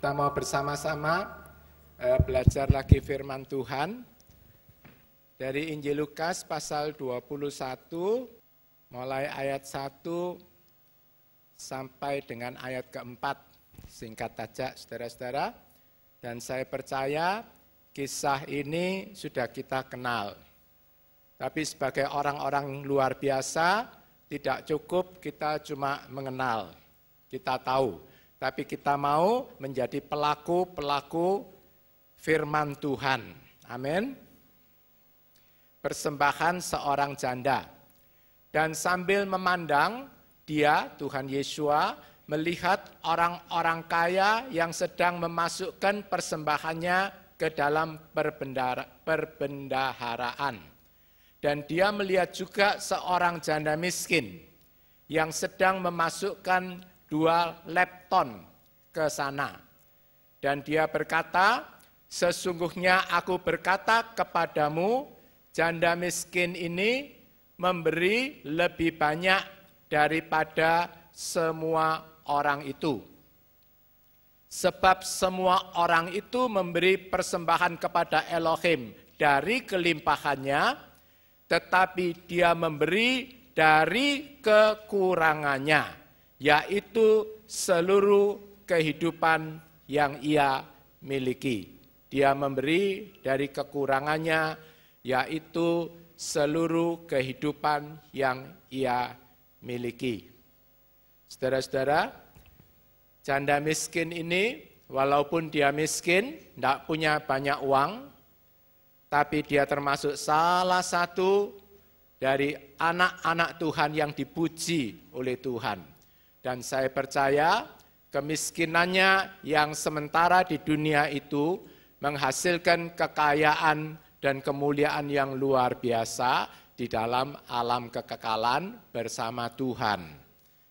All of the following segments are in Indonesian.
Kita mau bersama-sama belajar lagi firman Tuhan dari Injil Lukas pasal 21 mulai ayat 1 sampai dengan ayat keempat. Singkat saja saudara-saudara, dan saya percaya kisah ini sudah kita kenal. Tapi sebagai orang-orang luar biasa, tidak cukup kita cuma mengenal, kita tahu. Tapi kita mau menjadi pelaku-pelaku firman Tuhan. Amin. Persembahan seorang janda. Dan sambil memandang, dia, Tuhan Yesua, melihat orang-orang kaya yang sedang memasukkan persembahannya ke dalam perbendaharaan. Dan dia melihat juga seorang janda miskin yang sedang memasukkan 2 lepton ke sana. Dan dia berkata, sesungguhnya aku berkata kepadamu, janda miskin ini memberi lebih banyak daripada semua orang itu. Sebab semua orang itu memberi persembahan kepada Elohim dari kelimpahannya, tetapi dia memberi dari kekurangannya, yaitu seluruh kehidupan yang ia miliki. Dia memberi dari kekurangannya, yaitu seluruh kehidupan yang ia miliki. Saudara-saudara, janda miskin ini, walaupun dia miskin, tidak punya banyak uang, tapi dia termasuk salah satu dari anak-anak Tuhan yang dipuji oleh Tuhan. Dan saya percaya kemiskinannya yang sementara di dunia itu menghasilkan kekayaan dan kemuliaan yang luar biasa di dalam alam kekekalan bersama Tuhan.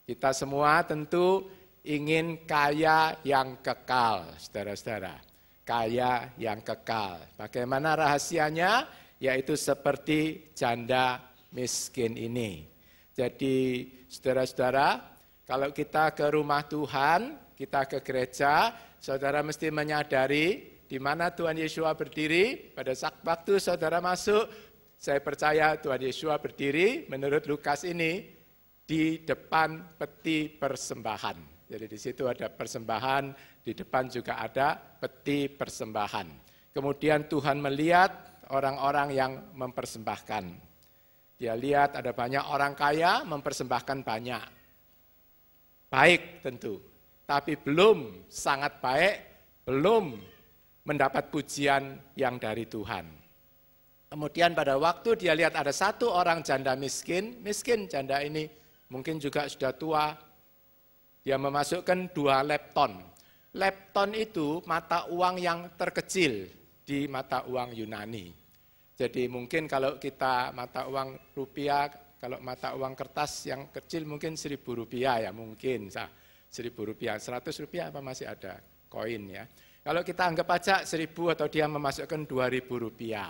Kita semua tentu ingin kaya yang kekal, saudara-saudara. Kaya yang kekal. Bagaimana rahasianya? Yaitu seperti janda miskin ini. Jadi saudara-saudara, kalau kita ke rumah Tuhan, kita ke gereja, saudara mesti menyadari di mana Tuhan Yesua berdiri. Pada waktu saudara masuk, saya percaya Tuhan Yesua berdiri menurut Lukas ini di depan peti persembahan. Jadi di situ ada persembahan, di depan juga ada peti persembahan. Kemudian Tuhan melihat orang-orang yang mempersembahkan. Dia lihat ada banyak orang kaya mempersembahkan banyak. Baik tentu, tapi belum sangat baik, belum mendapat pujian yang dari Tuhan. Kemudian pada waktu dia lihat ada satu orang janda miskin janda ini mungkin juga sudah tua, dia memasukkan 2 lepton. Lepton itu mata uang yang terkecil di mata uang Yunani. Jadi mungkin kalau kita mata uang rupiah, kalau mata uang kertas yang kecil mungkin 1.000 rupiah ya mungkin. 1.000 rupiah, 100 rupiah apa masih ada koin ya. Kalau kita anggap aja 1.000 atau dia memasukkan 2.000 rupiah.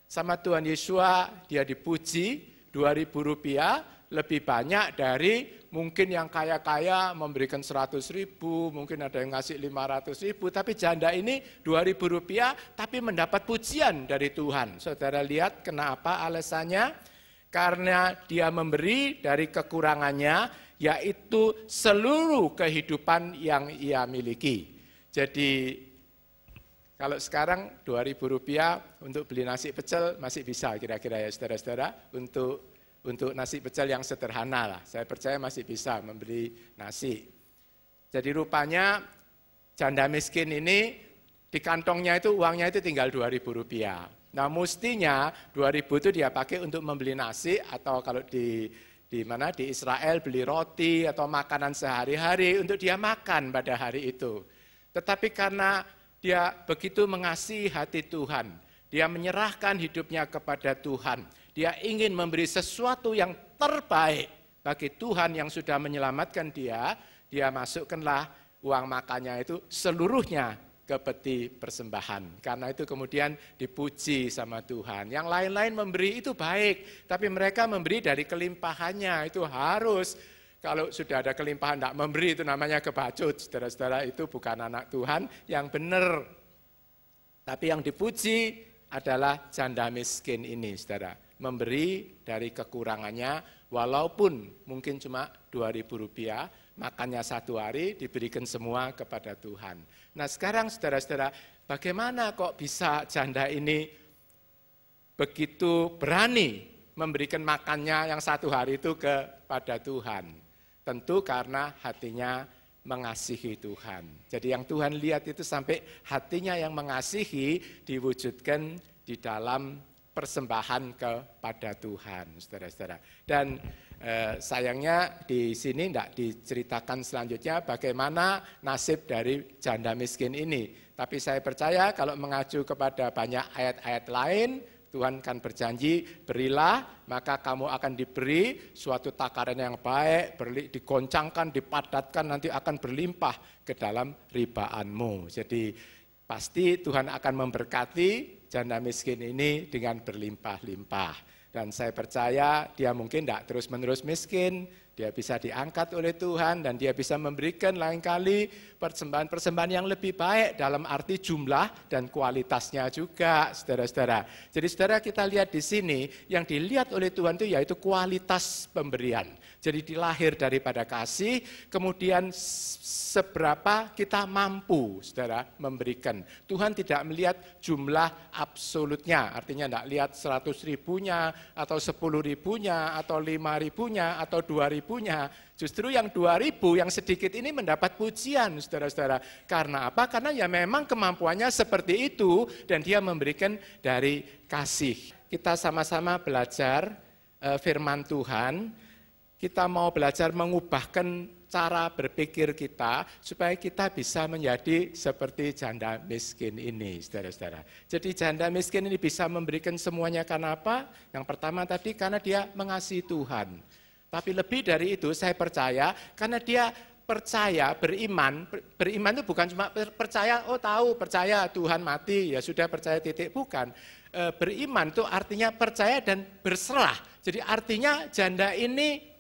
Sama Tuhan Yesua dia dipuji 2.000 rupiah lebih banyak dari mungkin yang kaya-kaya memberikan 100.000, mungkin ada yang ngasih 500.000, tapi janda ini 2.000 rupiah tapi mendapat pujian dari Tuhan. Saudara lihat kenapa alasannya? Karena dia memberi dari kekurangannya, yaitu seluruh kehidupan yang ia miliki. Jadi kalau sekarang 2.000 rupiah untuk beli nasi pecel masih bisa kira-kira ya saudara-saudara, untuk nasi pecel yang sederhana lah, saya percaya masih bisa membeli nasi. Jadi rupanya janda miskin ini di kantongnya itu uangnya itu tinggal 2.000 rupiah. Nah mestinya 2.000 itu dia pakai untuk membeli nasi atau kalau di Israel beli roti atau makanan sehari-hari untuk dia makan pada hari itu. Tetapi karena dia begitu mengasihi hati Tuhan, dia menyerahkan hidupnya kepada Tuhan. Dia ingin memberi sesuatu yang terbaik bagi Tuhan yang sudah menyelamatkan dia. Dia masukkanlah uang makannya itu seluruhnya ke peti persembahan. Karena itu kemudian dipuji sama Tuhan. Yang lain-lain memberi itu baik, tapi mereka memberi dari kelimpahannya itu harus. kalau sudah ada kelimpahan tidak memberi itu namanya kebacut. Saudara-saudara, itu bukan anak Tuhan yang benar. Tapi yang dipuji adalah janda miskin ini, saudara. Memberi dari kekurangannya, walaupun mungkin cuma Rp2.000, makannya 1 hari diberikan semua kepada Tuhan. Nah sekarang saudara-saudara, bagaimana kok bisa janda ini begitu berani memberikan makannya yang 1 hari itu kepada Tuhan? Tentu karena hatinya mengasihi Tuhan. Jadi yang Tuhan lihat itu sampai hatinya yang mengasihi diwujudkan di dalam persembahan kepada Tuhan, saudara-saudara. Dan sayangnya di sini tidak diceritakan selanjutnya bagaimana nasib dari janda miskin ini. Tapi saya percaya kalau mengacu kepada banyak ayat-ayat lain, Tuhan kan berjanji, berilah, maka kamu akan diberi suatu takaran yang baik, dikoncangkan, dipadatkan, nanti akan berlimpah ke dalam ribaanmu. Jadi pasti Tuhan akan memberkati janda miskin ini dengan berlimpah-limpah. Dan saya percaya dia mungkin tidak terus-menerus miskin, dia bisa diangkat oleh Tuhan dan dia bisa memberikan lain kali persembahan-persembahan yang lebih baik dalam arti jumlah dan kualitasnya juga, saudara-saudara. Jadi saudara kita lihat di sini yang dilihat oleh Tuhan itu yaitu kualitas pemberian. Jadi dilahir daripada kasih, kemudian seberapa kita mampu, saudara, memberikan. Tuhan tidak melihat jumlah absolutnya, artinya tidak lihat 100.000-nya, atau 10.000-nya, atau 5.000-nya, atau 2.000-nya. Justru yang 2.000, yang sedikit ini mendapat pujian, saudara-saudara. Karena apa? Karena ya memang kemampuannya seperti itu, dan dia memberikan dari kasih. Kita sama-sama belajar firman Tuhan. Kita mau belajar mengubahkan cara berpikir kita supaya kita bisa menjadi seperti janda miskin ini, saudara-saudara. Jadi janda miskin ini bisa memberikan semuanya karena apa? Yang pertama tadi karena dia mengasihi Tuhan. Tapi lebih dari itu saya percaya karena dia percaya, beriman itu bukan cuma percaya, oh tahu, percaya Tuhan mati, ya sudah percaya titik, bukan. Beriman itu artinya percaya dan berserah. Jadi artinya janda ini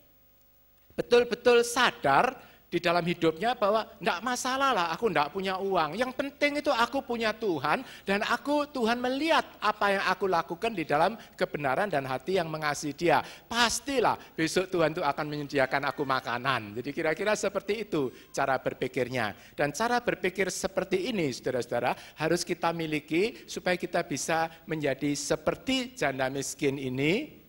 betul-betul sadar di dalam hidupnya bahwa enggak masalah lah aku enggak punya uang. Yang penting itu aku punya Tuhan dan Tuhan melihat apa yang aku lakukan di dalam kebenaran dan hati yang mengasihi dia. Pastilah besok Tuhan itu akan menyediakan aku makanan. Jadi kira-kira seperti itu cara berpikirnya. Dan cara berpikir seperti ini saudara-saudara harus kita miliki supaya kita bisa menjadi seperti janda miskin ini.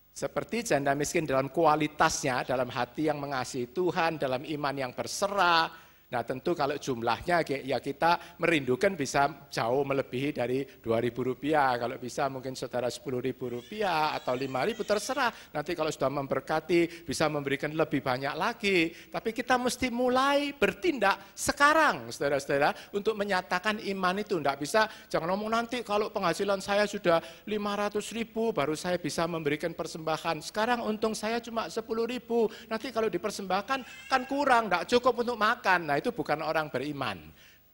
Seperti janda miskin dalam kualitasnya, dalam hati yang mengasihi Tuhan, dalam iman yang berserah. Nah tentu kalau jumlahnya ya kita merindukan bisa jauh melebihi dari Rp2.000. Kalau bisa mungkin saudara Rp10.000 atau Rp5.000 terserah. Nanti kalau sudah memberkati bisa memberikan lebih banyak lagi. Tapi kita mesti mulai bertindak sekarang saudara-saudara untuk menyatakan iman itu. Tidak bisa, jangan ngomong nanti kalau penghasilan saya sudah Rp500.000 baru saya bisa memberikan persembahan. Sekarang untung saya cuma Rp10.000. Nanti kalau dipersembahkan kan kurang, tidak cukup untuk makan. Nah itu bukan orang beriman.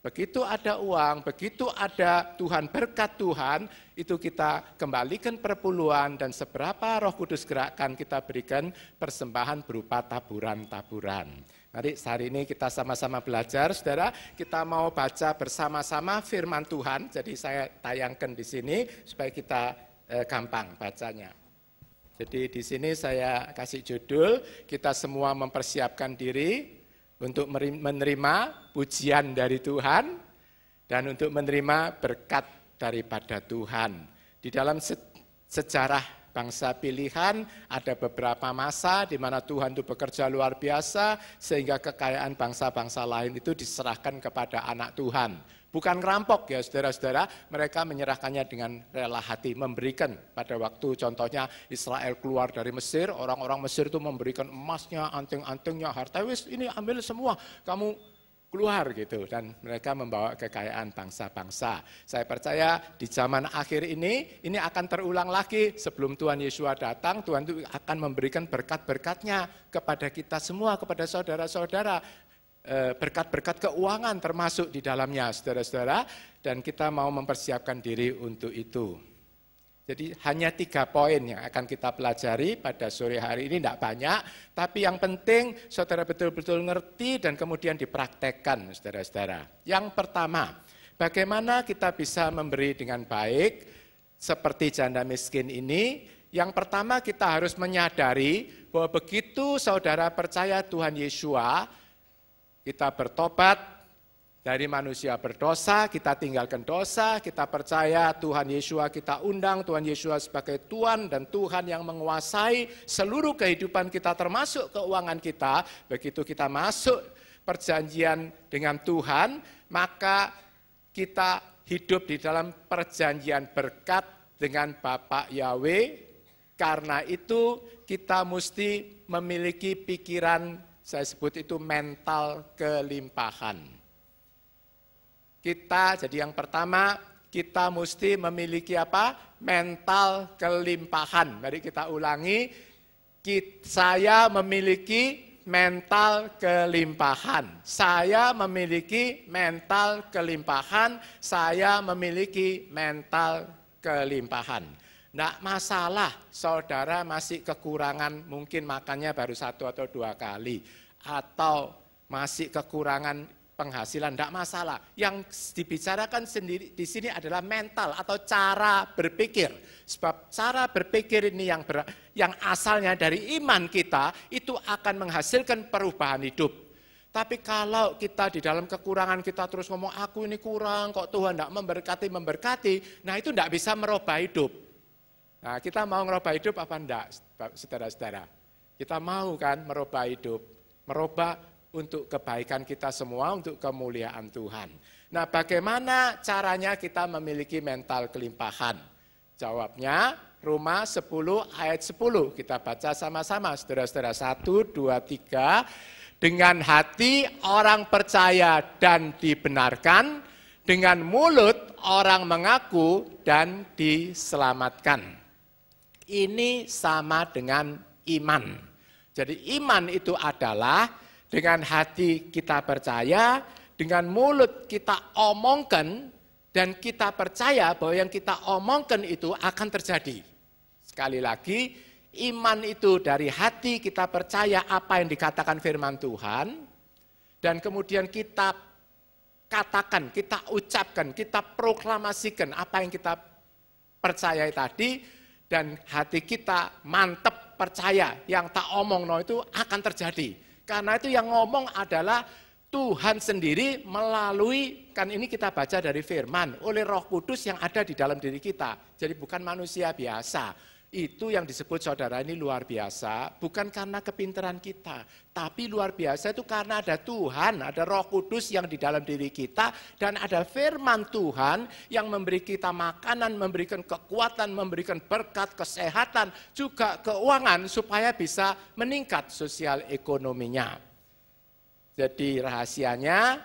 Begitu ada uang, begitu ada Tuhan, berkat Tuhan, itu kita kembalikan perpuluhan dan seberapa Roh Kudus gerakkan kita berikan persembahan berupa taburan-taburan. Mari hari ini kita sama-sama belajar, saudara. Kita mau baca bersama-sama firman Tuhan. Jadi saya tayangkan di sini supaya kita gampang bacanya. Jadi di sini saya kasih judul, kita semua mempersiapkan diri untuk menerima pujian dari Tuhan dan untuk menerima berkat daripada Tuhan. Di dalam sejarah bangsa pilihan ada beberapa masa di mana Tuhan itu bekerja luar biasa sehingga kekayaan bangsa-bangsa lain itu diserahkan kepada anak Tuhan. Bukan ngerampok ya saudara-saudara, mereka menyerahkannya dengan rela hati, memberikan pada waktu contohnya Israel keluar dari Mesir, orang-orang Mesir itu memberikan emasnya, anting-antingnya, harta wis ini ambil semua, kamu keluar gitu. Dan mereka membawa kekayaan bangsa-bangsa. Saya percaya di zaman akhir ini akan terulang lagi sebelum Tuhan Yesus datang, Tuhan itu akan memberikan berkat-berkatnya kepada kita semua, kepada saudara-saudara. Berkat-berkat keuangan termasuk di dalamnya saudara-saudara dan kita mau mempersiapkan diri untuk itu. Jadi hanya 3 poin yang akan kita pelajari pada sore hari ini, tidak banyak. Tapi yang penting saudara betul-betul ngerti dan kemudian dipraktekkan, saudara-saudara. Yang pertama, bagaimana kita bisa memberi dengan baik seperti janda miskin ini? Yang pertama kita harus menyadari bahwa begitu saudara percaya Tuhan Yeshua, kita bertobat, dari manusia berdosa, kita tinggalkan dosa, kita percaya Tuhan Yeshua, kita undang Tuhan Yeshua sebagai Tuhan dan Tuhan yang menguasai seluruh kehidupan kita termasuk keuangan kita. Begitu kita masuk perjanjian dengan Tuhan, maka kita hidup di dalam perjanjian berkat dengan Bapa Yahweh. Karena itu kita mesti memiliki pikiran, saya sebut itu mental kelimpahan. Jadi yang pertama, kita mesti memiliki apa? Mental kelimpahan. Mari kita ulangi, saya memiliki mental kelimpahan. Saya memiliki mental kelimpahan. Saya memiliki mental kelimpahan. Nggak masalah saudara masih kekurangan, mungkin makannya baru 1 atau 2 kali. Atau masih kekurangan penghasilan, tidak masalah. Yang dibicarakan sendiri di sini adalah mental atau cara berpikir. Sebab cara berpikir ini yang asalnya dari iman kita, itu akan menghasilkan perubahan hidup. Tapi kalau kita di dalam kekurangan kita terus ngomong, aku ini kurang, kok Tuhan tidak memberkati, nah itu tidak bisa merubah hidup. Nah kita mau merubah hidup apa enggak, saudara-saudara? Kita mau kan merubah hidup, merubah untuk kebaikan kita semua, untuk kemuliaan Tuhan. Nah, bagaimana caranya kita memiliki mental kelimpahan? Jawabnya, Roma 10 ayat 10. Kita baca sama-sama, saudara-saudara. 1, 2, 3. Dengan hati orang percaya dan dibenarkan, dengan mulut orang mengaku dan diselamatkan. Ini sama dengan iman. Jadi iman itu adalah dengan hati kita percaya, dengan mulut kita omongkan, dan kita percaya bahwa yang kita omongkan itu akan terjadi. Sekali lagi, iman itu dari hati kita percaya apa yang dikatakan firman Tuhan, dan kemudian kita katakan, kita ucapkan, kita proklamasikan apa yang kita percaya tadi, dan hati kita mantep percaya, yang tak omong no itu akan terjadi. Karena itu yang ngomong adalah Tuhan sendiri melalui, kan ini kita baca dari firman, oleh Roh Kudus yang ada di dalam diri kita. Jadi bukan manusia biasa. Itu yang disebut saudara ini luar biasa, bukan karena kepintaran kita. Tapi luar biasa itu karena ada Tuhan, ada Roh Kudus yang di dalam diri kita. Dan ada firman Tuhan yang memberi kita makanan, memberikan kekuatan, memberikan berkat, kesehatan, juga keuangan supaya bisa meningkat sosial ekonominya. Jadi rahasianya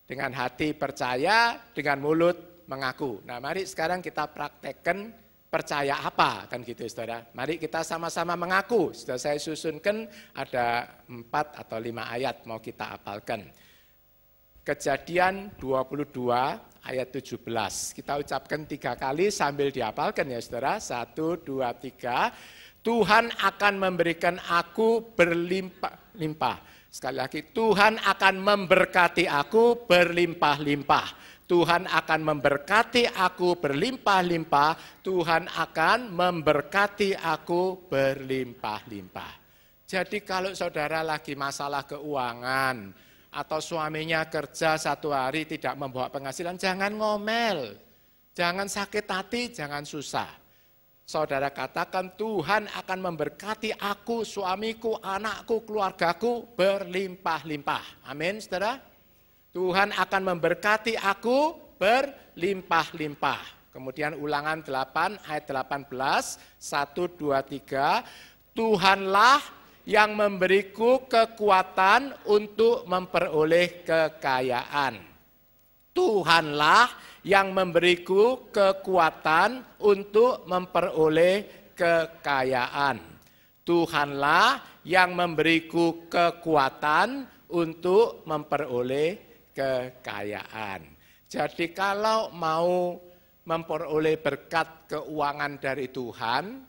dengan hati percaya, dengan mulut mengaku. Nah mari sekarang kita praktekkan percaya apa, kan gitu saudara. Mari kita sama-sama mengaku. Sudah saya susunkan ada 4 atau 5 ayat mau kita hafalkan. Kejadian 22 ayat 17. Kita ucapkan 3 kali sambil dihafalkan ya saudara. 1, 2, 3. Tuhan akan memberikan aku berlimpah-limpah. Sekali lagi, Tuhan akan memberkati aku berlimpah-limpah. Tuhan akan memberkati aku berlimpah-limpah. Tuhan akan memberkati aku berlimpah-limpah. Jadi kalau saudara lagi masalah keuangan, atau suaminya kerja 1 hari tidak membawa penghasilan, jangan ngomel. Jangan sakit hati, jangan susah. Saudara katakan, Tuhan akan memberkati aku, suamiku, anakku, keluargaku berlimpah-limpah. Amin, saudara. Tuhan akan memberkati aku berlimpah-limpah. Kemudian Ulangan 8 ayat 18, 1, 2, 3. Tuhanlah yang memberiku kekuatan untuk memperoleh kekayaan. Tuhanlah yang memberiku kekuatan untuk memperoleh kekayaan. Tuhanlah yang memberiku kekuatan untuk memperoleh kekayaan. Jadi kalau mau memperoleh berkat keuangan dari Tuhan,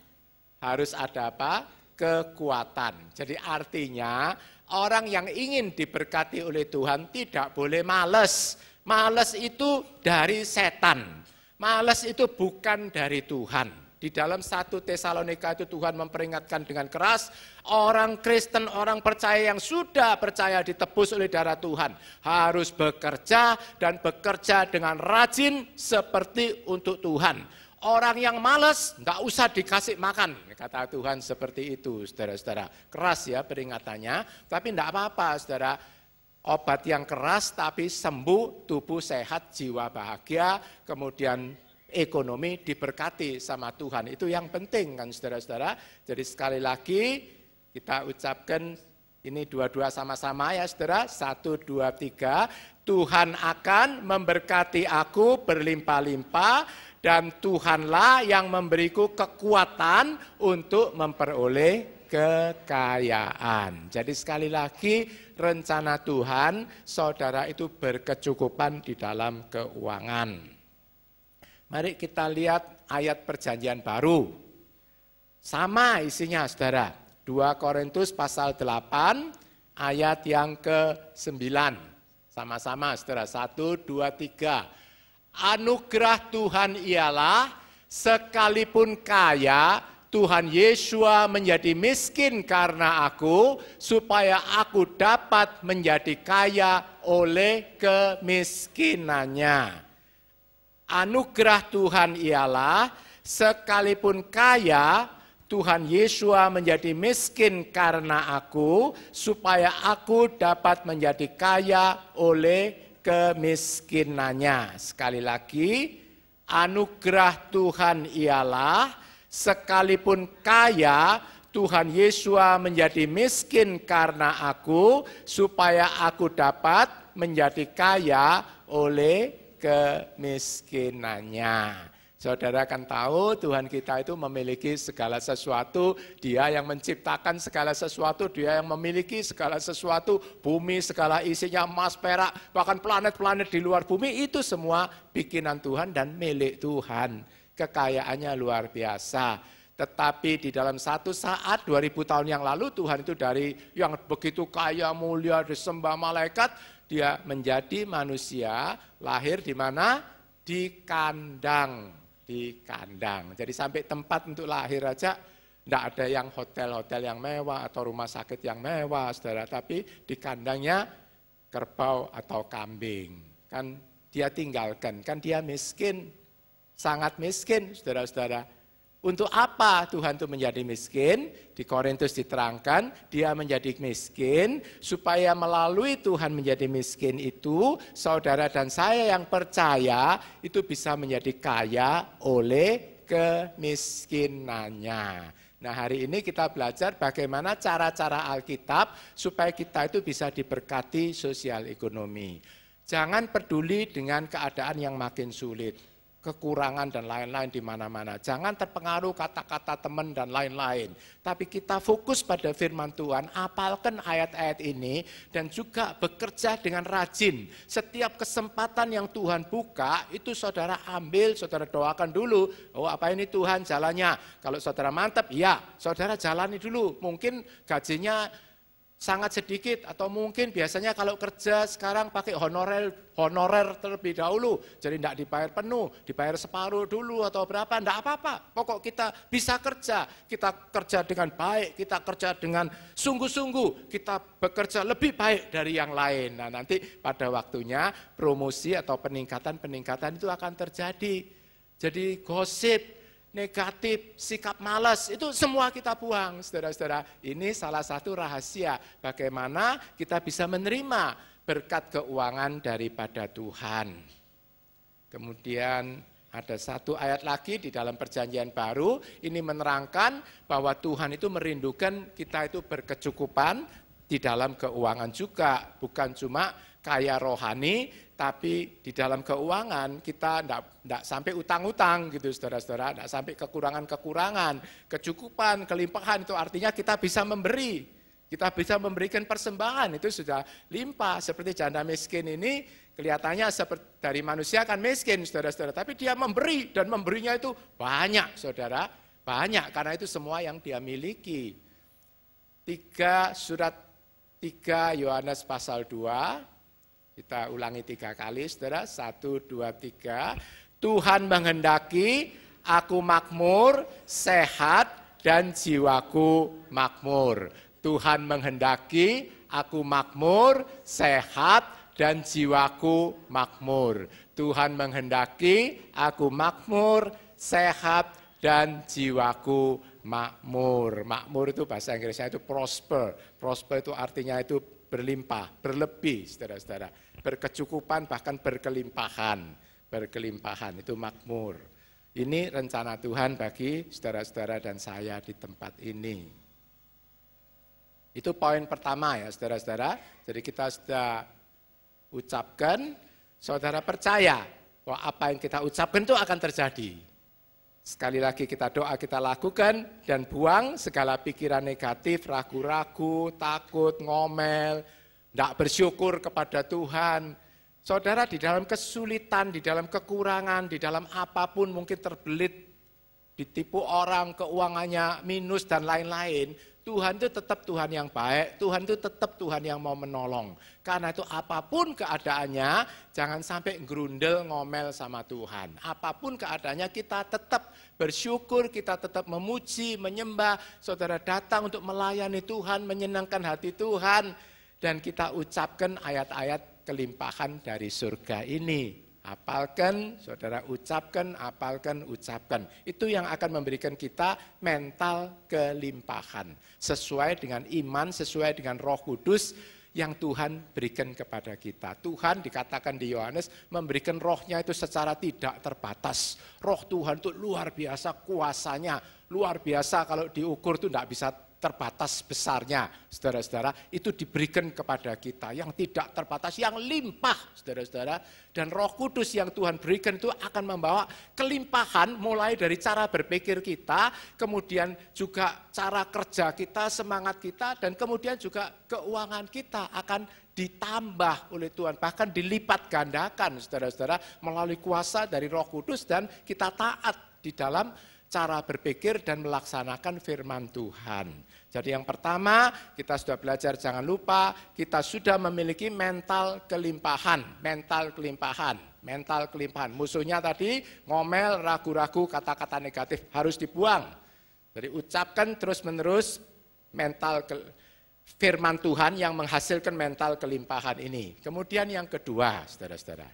harus ada apa? Kekuatan. Jadi artinya orang yang ingin diberkati oleh Tuhan tidak boleh malas. Malas itu dari setan. Malas itu bukan dari Tuhan. Di dalam 1 Tesalonika itu Tuhan memperingatkan dengan keras, orang Kristen, orang percaya yang sudah percaya ditebus oleh darah Tuhan, harus bekerja dan bekerja dengan rajin seperti untuk Tuhan. Orang yang malas nggak usah dikasih makan, kata Tuhan seperti itu, saudara-saudara. Keras ya peringatannya, tapi enggak apa-apa, saudara. Obat yang keras tapi sembuh, tubuh sehat, jiwa bahagia, kemudian ekonomi diberkati sama Tuhan. Itu yang penting kan saudara-saudara. Jadi sekali lagi kita ucapkan ini dua-dua sama-sama ya saudara. 1, 2, 3. Tuhan akan memberkati aku berlimpah-limpah dan Tuhanlah yang memberiku kekuatan untuk memperoleh kekayaan. Jadi sekali lagi rencana Tuhan saudara itu berkecukupan di dalam keuangan. Mari kita lihat ayat perjanjian baru. Sama isinya saudara. 2 Korintus pasal 8 ayat yang ke-9. Sama-sama saudara. 1, 2, 3. Anugerah Tuhan ialah sekalipun kaya, Tuhan Yesua menjadi miskin karena aku, supaya aku dapat menjadi kaya oleh kemiskinannya. Anugerah Tuhan ialah sekalipun kaya, Tuhan Yesua menjadi miskin karena aku, supaya aku dapat menjadi kaya oleh kemiskinannya. Sekali lagi, anugerah Tuhan ialah sekalipun kaya, Tuhan Yesua menjadi miskin karena aku, supaya aku dapat menjadi kaya oleh kemiskinannya. Saudara kan tahu Tuhan kita itu memiliki segala sesuatu, Dia yang menciptakan segala sesuatu, Dia yang memiliki segala sesuatu, bumi segala isinya emas, perak, bahkan planet-planet di luar bumi itu semua bikinan Tuhan dan milik Tuhan. Kekayaannya luar biasa. Tetapi di dalam satu saat 2000 tahun yang lalu Tuhan itu dari yang begitu kaya, mulia, disembah malaikat, Dia menjadi manusia, lahir di mana? Di kandang. Di kandang. Jadi sampai tempat untuk lahir aja, tidak ada yang hotel-hotel yang mewah atau rumah sakit yang mewah, saudara. Tapi di kandangnya kerbau atau kambing. Kan dia tinggalkan, kan dia miskin, sangat miskin, saudara-saudara. Untuk apa Tuhan itu menjadi miskin? Di Korintus diterangkan, dia menjadi miskin, supaya melalui Tuhan menjadi miskin itu, saudara dan saya yang percaya, itu bisa menjadi kaya oleh kemiskinannya. Nah hari ini kita belajar bagaimana cara-cara Alkitab, supaya kita itu bisa diberkati sosial ekonomi. Jangan peduli dengan keadaan yang makin sulit. Kekurangan dan lain-lain di mana-mana. Jangan terpengaruh kata-kata teman dan lain-lain. Tapi kita fokus pada firman Tuhan, apalkan ayat-ayat ini, dan juga bekerja dengan rajin. Setiap kesempatan yang Tuhan buka, itu saudara ambil, saudara doakan dulu. Oh apa ini Tuhan jalannya? Kalau saudara mantap, ya saudara jalani dulu. Mungkin gajinya sangat sedikit, atau mungkin biasanya kalau kerja sekarang pakai honorer terlebih dahulu, jadi tidak dibayar penuh, dibayar separuh dulu atau berapa, tidak apa-apa. Pokok kita bisa kerja, kita kerja dengan baik, kita kerja dengan sungguh-sungguh, kita bekerja lebih baik dari yang lain. Nah nanti pada waktunya promosi atau peningkatan itu akan terjadi. Jadi gosip, negatif, sikap malas, itu semua kita buang, saudara-saudara. Ini salah satu rahasia bagaimana kita bisa menerima berkat keuangan daripada Tuhan. Kemudian ada satu ayat lagi di dalam perjanjian baru, ini menerangkan bahwa Tuhan itu merindukan kita itu berkecukupan di dalam keuangan juga, bukan cuma kaya rohani, tapi di dalam keuangan kita tidak sampai utang-utang gitu saudara-saudara, tidak sampai kekurangan-kekurangan, kecukupan, kelimpahan itu artinya kita bisa memberi. Kita bisa memberikan persembahan, itu sudah limpah. Seperti janda miskin ini, kelihatannya seperti dari manusia kan miskin, saudara-saudara. Tapi dia memberi, dan memberinya itu banyak, saudara. Banyak, karena itu semua yang dia miliki. Surat 3 Yohanes pasal 2, kita ulangi 3 kali, saudara. 1, 2, 3. Tuhan menghendaki aku makmur, sehat, dan jiwaku makmur. Tuhan menghendaki aku makmur, sehat, dan jiwaku makmur. Tuhan menghendaki aku makmur, sehat, dan jiwaku makmur. Makmur itu bahasa Inggrisnya itu prosper. Prosper itu artinya itu berlimpah, berlebih, saudara-saudara. Berkecukupan, bahkan berkelimpahan. Berkelimpahan, itu makmur. Ini rencana Tuhan bagi saudara-saudara dan saya di tempat ini. Itu poin pertama ya saudara-saudara. Jadi kita sudah ucapkan, saudara percaya bahwa apa yang kita ucapkan itu akan terjadi. Sekali lagi kita doa, kita lakukan, dan buang segala pikiran negatif, ragu-ragu, takut, ngomel, tidak bersyukur kepada Tuhan. Saudara di dalam kesulitan, di dalam kekurangan, di dalam apapun mungkin terbelit, ditipu orang, keuangannya minus dan lain-lain, Tuhan itu tetap Tuhan yang baik, Tuhan itu tetap Tuhan yang mau menolong. Karena itu apapun keadaannya, jangan sampai gerundel ngomel sama Tuhan. Apapun keadaannya kita tetap bersyukur, kita tetap memuji, menyembah. Saudara datang untuk melayani Tuhan, menyenangkan hati Tuhan. Dan kita ucapkan ayat-ayat kelimpahan dari surga ini. Apalkan, saudara ucapkan, apalkan, ucapkan. Itu yang akan memberikan kita mental kelimpahan. Sesuai dengan iman, sesuai dengan Roh Kudus yang Tuhan berikan kepada kita. Tuhan dikatakan di Yohanes memberikan rohnya itu secara tidak terbatas. Roh Tuhan itu luar biasa kuasanya, luar biasa kalau diukur itu tidak bisa terbatas besarnya, saudara-saudara, itu diberikan kepada kita yang tidak terbatas, yang limpah, saudara-saudara. Dan Roh Kudus yang Tuhan berikan itu akan membawa kelimpahan mulai dari cara berpikir kita, kemudian juga cara kerja kita, semangat kita, dan kemudian juga keuangan kita akan ditambah oleh Tuhan, bahkan dilipat gandakan, saudara-saudara, melalui kuasa dari Roh Kudus, dan kita taat di dalam cara berpikir dan melaksanakan firman Tuhan. Jadi yang pertama, kita sudah belajar, jangan lupa, kita sudah memiliki mental kelimpahan. Mental kelimpahan, mental kelimpahan. Musuhnya tadi, ngomel, ragu-ragu, kata-kata negatif harus dibuang. Jadi ucapkan terus-menerus mental firman Tuhan yang menghasilkan mental kelimpahan ini. Kemudian yang kedua, saudara-saudara.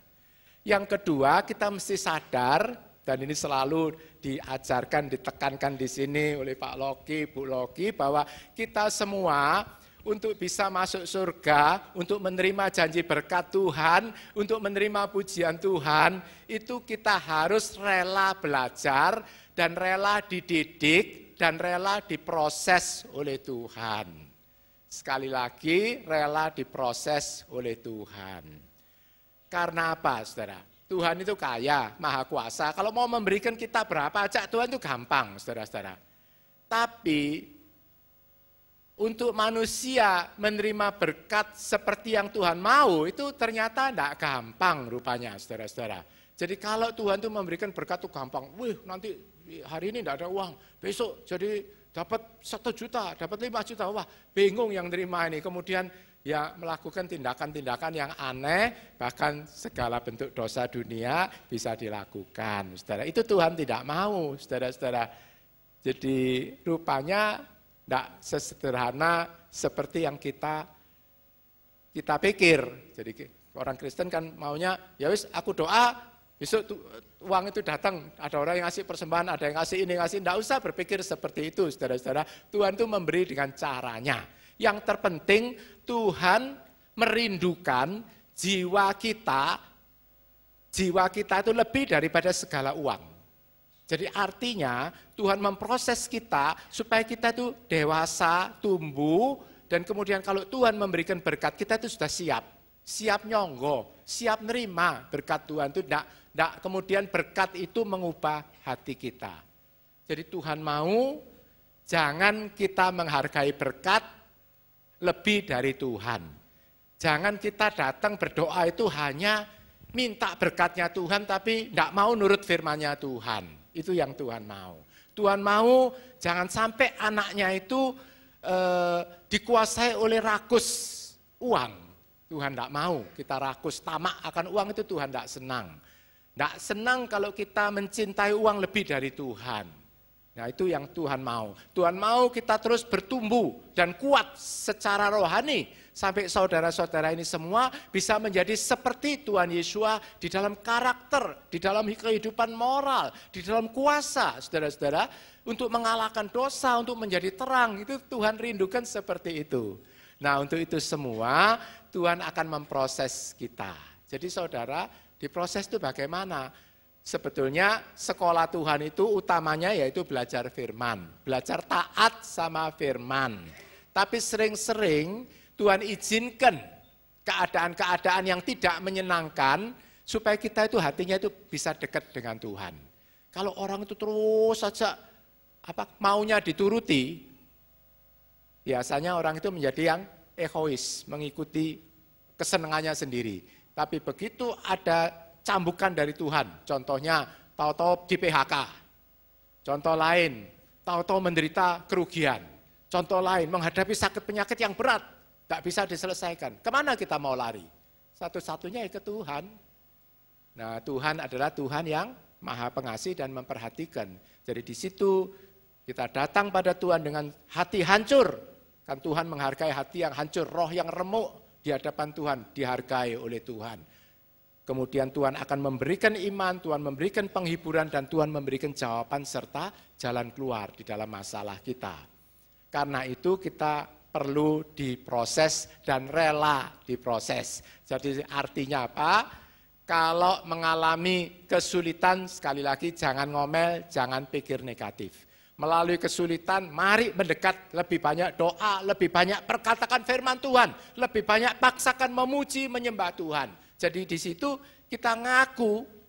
Yang kedua, kita mesti sadar, dan ini selalu diajarkan, ditekankan di sini oleh Pak Loki, Bu Loki, bahwa kita semua untuk bisa masuk surga, untuk menerima janji berkat Tuhan, untuk menerima pujian Tuhan, itu kita harus rela belajar dan rela dididik dan rela diproses oleh Tuhan. Sekali lagi, rela diproses oleh Tuhan. Karena apa, saudara? Tuhan itu kaya, maha kuasa. Kalau mau memberikan kita berapa aja, Tuhan itu gampang, saudara-saudara. Tapi untuk manusia menerima berkat seperti yang Tuhan mau, itu ternyata tidak gampang rupanya, saudara-saudara. Jadi kalau Tuhan itu memberikan berkat itu gampang, wih nanti hari ini tidak ada uang, besok jadi dapat 1 juta, dapat 5 juta, wah bingung yang terima ini. Kemudian ya melakukan tindakan-tindakan yang aneh, bahkan segala bentuk dosa dunia bisa dilakukan. Saudara, itu Tuhan tidak mau, saudara-saudara. Jadi rupanya tidak sesederhana seperti yang kita pikir. Jadi orang Kristen kan maunya, ya wis aku doa, besok uang itu datang, ada orang yang ngasih persembahan, ada yang ngasih ini, ngasih. Tidak usah berpikir seperti itu, saudara-saudara. Tuhan itu memberi dengan caranya. Yang terpenting Tuhan merindukan jiwa kita itu lebih daripada segala uang. Jadi artinya Tuhan memproses kita supaya kita itu dewasa, tumbuh, dan kemudian kalau Tuhan memberikan berkat, kita itu sudah siap nyonggo, siap nerima berkat Tuhan itu. Tidak kemudian berkat itu mengubah hati kita. Jadi Tuhan mau jangan kita menghargai berkat lebih dari Tuhan. Jangan kita datang berdoa itu hanya minta berkatnya Tuhan tapi tidak mau nurut firman-Nya Tuhan. Itu yang Tuhan mau. Tuhan mau jangan sampai anaknya itu dikuasai oleh rakus uang. Tuhan tidak mau kita rakus tamak akan uang, itu Tuhan tidak senang. Tidak senang kalau kita mencintai uang lebih dari Tuhan. Nah itu yang Tuhan mau. Tuhan mau kita terus bertumbuh dan kuat secara rohani. Sampai saudara-saudara ini semua bisa menjadi seperti Tuhan Yesus di dalam karakter, di dalam kehidupan moral, di dalam kuasa, saudara-saudara, untuk mengalahkan dosa, untuk menjadi terang. Itu Tuhan rindukan seperti itu. Nah untuk itu semua Tuhan akan memproses kita. Jadi saudara, diproses itu bagaimana? Sebetulnya sekolah Tuhan itu utamanya yaitu belajar firman. Belajar taat sama firman. Tapi sering-sering Tuhan izinkan keadaan-keadaan yang tidak menyenangkan supaya kita itu hatinya itu bisa dekat dengan Tuhan. Kalau orang itu terus saja maunya dituruti, biasanya orang itu menjadi yang egois, mengikuti kesenangannya sendiri. Tapi begitu ada cambukan dari Tuhan, contohnya tahu-tahu di PHK, contoh lain tahu-tahu menderita kerugian, contoh lain menghadapi sakit penyakit yang berat, tak bisa diselesaikan. Kemana kita mau lari? Satu-satunya ke Tuhan. Nah Tuhan adalah Tuhan yang Maha Pengasih dan memperhatikan. Jadi di situ kita datang pada Tuhan dengan hati hancur. Kan Tuhan menghargai hati yang hancur, roh yang remuk di hadapan Tuhan, dihargai oleh Tuhan. Kemudian Tuhan akan memberikan iman, Tuhan memberikan penghiburan, dan Tuhan memberikan jawaban serta jalan keluar di dalam masalah kita. Karena itu kita perlu diproses dan rela diproses. Jadi artinya apa? Kalau mengalami kesulitan, sekali lagi jangan ngomel, jangan pikir negatif. Melalui kesulitan, mari mendekat, lebih banyak doa, lebih banyak perkatakan firman Tuhan, lebih banyak paksakan memuji, menyembah Tuhan. Jadi di situ kita ngaku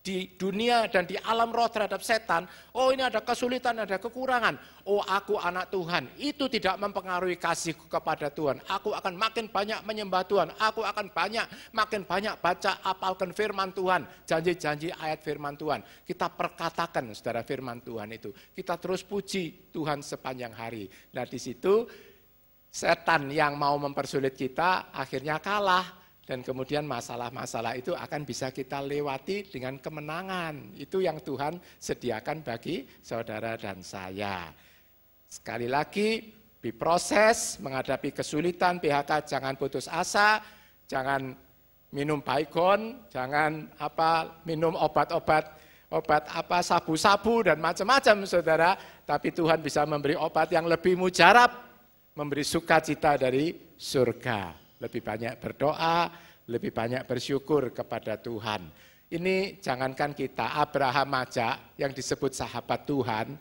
di dunia dan di alam roh terhadap setan, oh ini ada kesulitan, ada kekurangan, oh aku anak Tuhan, itu tidak mempengaruhi kasihku kepada Tuhan, aku akan makin banyak menyembah Tuhan, aku akan makin banyak baca, apalkan firman Tuhan, janji-janji ayat firman Tuhan, kita perkatakan saudara firman Tuhan itu, kita terus puji Tuhan sepanjang hari. Nah di situ setan yang mau mempersulit kita akhirnya kalah. Dan kemudian masalah-masalah itu akan bisa kita lewati dengan kemenangan. Itu yang Tuhan sediakan bagi saudara dan saya. Sekali lagi, diproses, menghadapi kesulitan, PHK, jangan putus asa, jangan minum Baygon, jangan minum obat-obat sabu-sabu dan macam-macam saudara. Tapi Tuhan bisa memberi obat yang lebih mujarab, memberi sukacita dari surga. Lebih banyak berdoa, lebih banyak bersyukur kepada Tuhan. Ini jangankan kita, Abraham aja yang disebut sahabat Tuhan,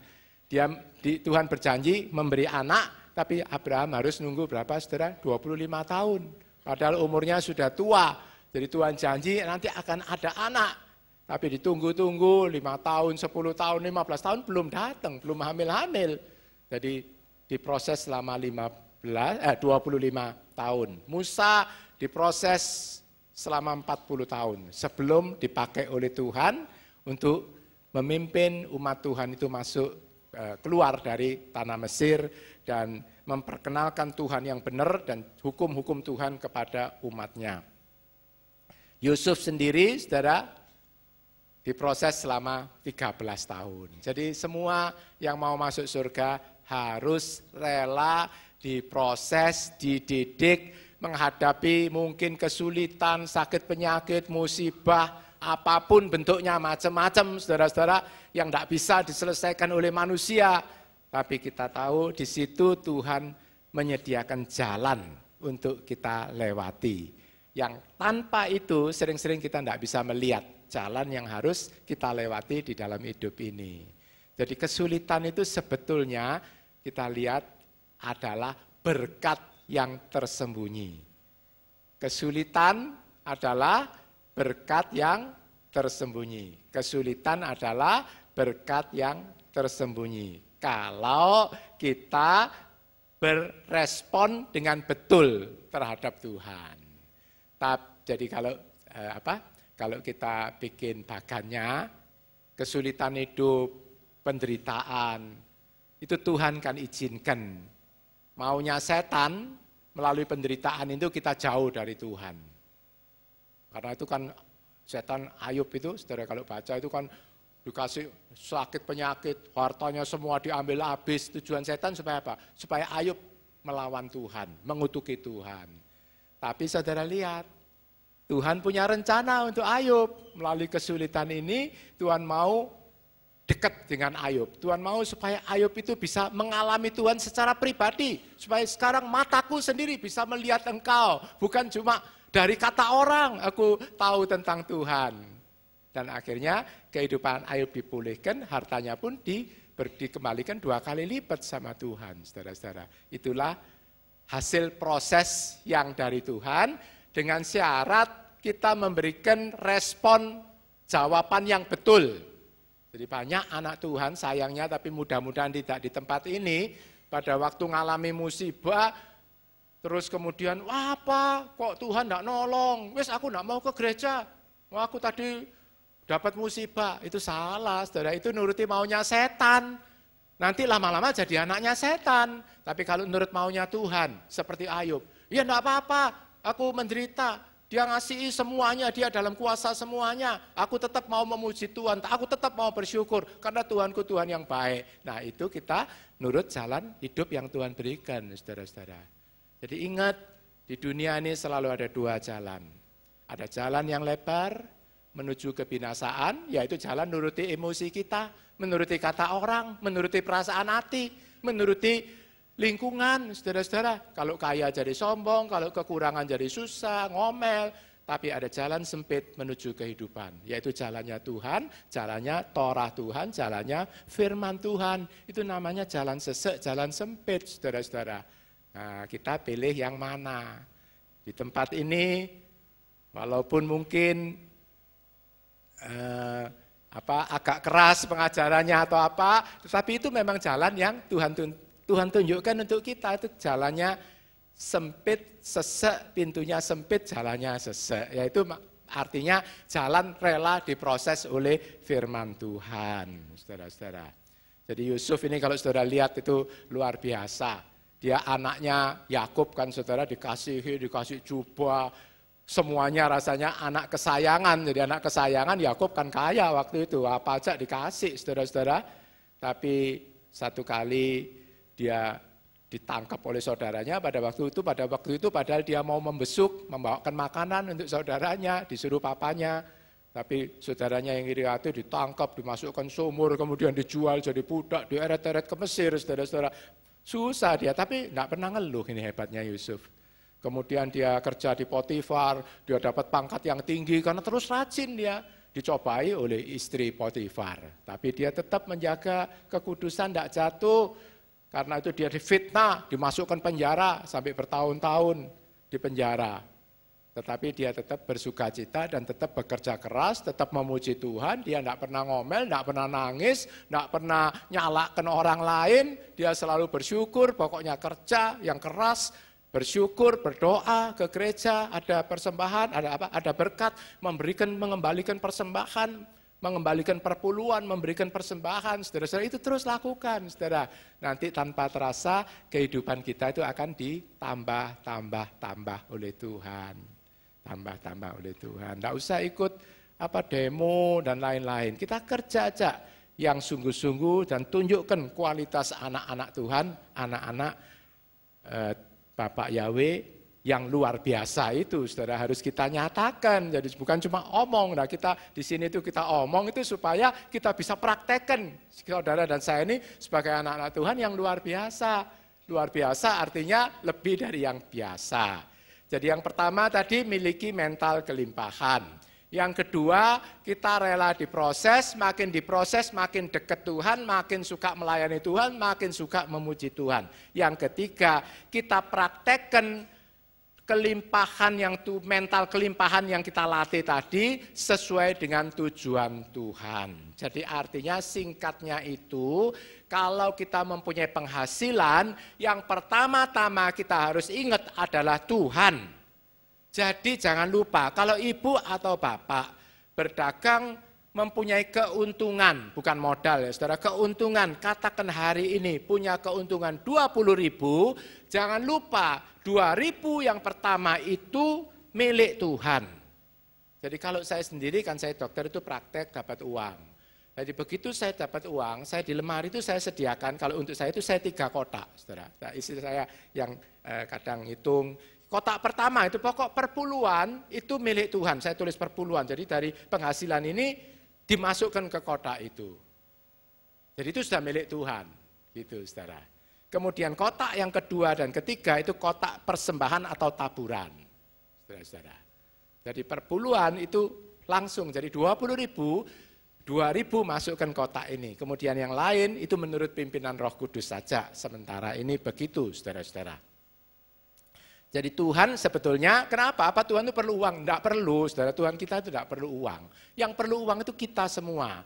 Tuhan berjanji memberi anak, tapi Abraham harus nunggu berapa saudara? 25 tahun. Padahal umurnya sudah tua, jadi Tuhan janji nanti akan ada anak. Tapi ditunggu-tunggu 5 tahun, 10 tahun, 15 tahun belum datang, belum hamil-hamil. Jadi diproses selama 25 tahun. Musa diproses selama 40 tahun sebelum dipakai oleh Tuhan untuk memimpin umat Tuhan itu masuk keluar dari tanah Mesir dan memperkenalkan Tuhan yang benar dan hukum-hukum Tuhan kepada umatnya. Yusuf sendiri, saudara, diproses selama 13 tahun. Jadi semua yang mau masuk surga harus rela diproses, dididik, menghadapi mungkin kesulitan, sakit penyakit, musibah, apapun bentuknya, macam-macam saudara-saudara yang tidak bisa diselesaikan oleh manusia. Tapi kita tahu di situ Tuhan menyediakan jalan untuk kita lewati. Yang tanpa itu sering-sering kita tidak bisa melihat jalan yang harus kita lewati di dalam hidup ini. Jadi kesulitan itu sebetulnya kita lihat adalah berkat yang tersembunyi. Kesulitan adalah berkat yang tersembunyi. Kesulitan adalah berkat yang tersembunyi. Kalau kita berespon dengan betul terhadap Tuhan. Jadi kalau kita bikin bagannya, kesulitan hidup, penderitaan, itu Tuhan kan izinkan. Maunya setan melalui penderitaan itu kita jauh dari Tuhan. Karena itu kan setan Ayub itu, saudara kalau baca itu kan dikasih sakit penyakit, hartanya semua diambil habis. Tujuan setan supaya apa? Supaya Ayub melawan Tuhan, mengutuki Tuhan. Tapi saudara lihat, Tuhan punya rencana untuk Ayub. Melalui kesulitan ini, Tuhan mau dekat dengan Ayub. Tuhan mau supaya Ayub itu bisa mengalami Tuhan secara pribadi. Supaya sekarang mataku sendiri bisa melihat engkau. Bukan cuma dari kata orang, aku tahu tentang Tuhan. Dan akhirnya kehidupan Ayub dipulihkan, hartanya pun dikembalikan 2 kali lipat sama Tuhan, saudara-saudara. Itulah hasil proses yang dari Tuhan, dengan syarat kita memberikan respon jawaban yang betul. Jadi banyak anak Tuhan sayangnya, tapi mudah-mudahan tidak di tempat ini, pada waktu ngalami musibah, terus kemudian, wah apa, kok Tuhan tidak nolong, wes aku tidak mau ke gereja, wah aku tadi dapat musibah. Itu salah, saudara, itu nuruti maunya setan. Nanti lama-lama jadi anaknya setan. Tapi kalau nurut maunya Tuhan, seperti Ayub, ya enggak apa-apa, aku menderita, dia ngasihi semuanya, dia dalam kuasa semuanya, aku tetap mau memuji Tuhan, aku tetap mau bersyukur, karena Tuhanku Tuhan yang baik. Nah itu kita nurut jalan hidup yang Tuhan berikan, saudara-saudara. Jadi ingat, di dunia ini selalu ada 2 jalan. Ada jalan yang lebar, menuju kebinasaan, yaitu jalan nuruti emosi kita, menuruti kata orang, menuruti perasaan hati, menuruti lingkungan, saudara-saudara. Kalau kaya jadi sombong, kalau kekurangan jadi susah, ngomel. Tapi ada jalan sempit menuju kehidupan, yaitu jalannya Tuhan, jalannya Torah Tuhan, jalannya firman Tuhan. Itu namanya jalan sesek, jalan sempit, saudara-saudara. Nah, kita pilih yang mana? Di tempat ini, walaupun mungkin agak keras pengajarannya atau apa, tetapi itu memang jalan yang Tuhan tunjukkan untuk kita. Itu jalannya sempit, sesek, pintunya sempit, jalannya sesek. Yaitu artinya jalan rela diproses oleh firman Tuhan, saudara-saudara. Jadi Yusuf ini kalau saudara lihat itu luar biasa. Dia anaknya Yakub kan, saudara, dikasih jubah, semuanya rasanya anak kesayangan. Jadi anak kesayangan Yakub kan kaya waktu itu, apa aja dikasih, saudara-saudara. Tapi satu kali dia ditangkap oleh saudaranya pada waktu itu padahal dia mau membesuk, membawakan makanan untuk saudaranya, disuruh papanya. Tapi saudaranya yang iri hati ditangkap, dimasukkan sumur, kemudian dijual jadi budak, dieret-eret ke Mesir, saudara-saudara. Susah dia, tapi tidak pernah ngeluh. Ini hebatnya Yusuf. Kemudian dia kerja di Potifar, dia dapat pangkat yang tinggi karena terus rajin dia. Dicobai oleh istri Potifar. Tapi dia tetap menjaga kekudusan, tidak jatuh. Karena itu dia difitnah, dimasukkan penjara sampai bertahun-tahun di penjara. Tetapi dia tetap bersukacita dan tetap bekerja keras, tetap memuji Tuhan. Dia tidak pernah ngomel, tidak pernah nangis, tidak pernah nyalakan orang lain. Dia selalu bersyukur, pokoknya kerja yang keras, bersyukur, berdoa ke gereja, ada persembahan, ada berkat, mengembalikan persembahan, mengembalikan perpuluhan, memberikan persembahan, saudara-saudara, itu terus lakukan, saudara. Nanti tanpa terasa kehidupan kita itu akan ditambah oleh Tuhan, tambah oleh Tuhan. Tidak usah ikut demo dan lain-lain. Kita kerja aja yang sungguh-sungguh dan tunjukkan kualitas anak-anak Tuhan, anak-anak Bapak Yahweh yang luar biasa itu, saudara, harus kita nyatakan. Jadi bukan cuma omong. Nah, kita di sini itu kita omong itu supaya kita bisa praktekkan. Saudara dan saya ini sebagai anak-anak Tuhan yang luar biasa. Luar biasa artinya lebih dari yang biasa. Jadi yang pertama tadi miliki mental kelimpahan. Yang kedua, kita rela diproses makin dekat Tuhan, makin suka melayani Tuhan, makin suka memuji Tuhan. Yang ketiga, kita praktekkan kelimpahan mental kelimpahan yang kita latih tadi sesuai dengan tujuan Tuhan. Jadi artinya singkatnya itu, kalau kita mempunyai penghasilan, yang pertama-tama kita harus ingat adalah Tuhan. Jadi jangan lupa, kalau ibu atau bapak berdagang mempunyai keuntungan, bukan modal ya saudara, keuntungan, katakan hari ini punya keuntungan 20.000, jangan lupa 2.000 yang pertama itu milik Tuhan. Jadi kalau saya sendiri, kan saya dokter itu praktek dapat uang. Jadi begitu saya dapat uang, saya di lemari itu saya sediakan, kalau untuk saya itu saya 3 kotak, saudara. Nah, istri saya yang kadang hitung, kotak pertama itu pokok perpuluhan itu milik Tuhan, saya tulis perpuluhan, jadi dari penghasilan ini dimasukkan ke kotak itu. Jadi itu sudah milik Tuhan, gitu saudara. Kemudian kotak yang kedua dan ketiga itu kotak persembahan atau taburan, saudara-saudara. Jadi perpuluhan itu langsung, jadi 20.000, 2.000 masukkan kotak ini. Kemudian yang lain itu menurut pimpinan Roh Kudus saja. Sementara ini begitu, saudara-saudara. Jadi Tuhan sebetulnya, kenapa? Apa Tuhan itu perlu uang? Tidak perlu, saudara. Tuhan kita itu tidak perlu uang. Yang perlu uang itu kita semua.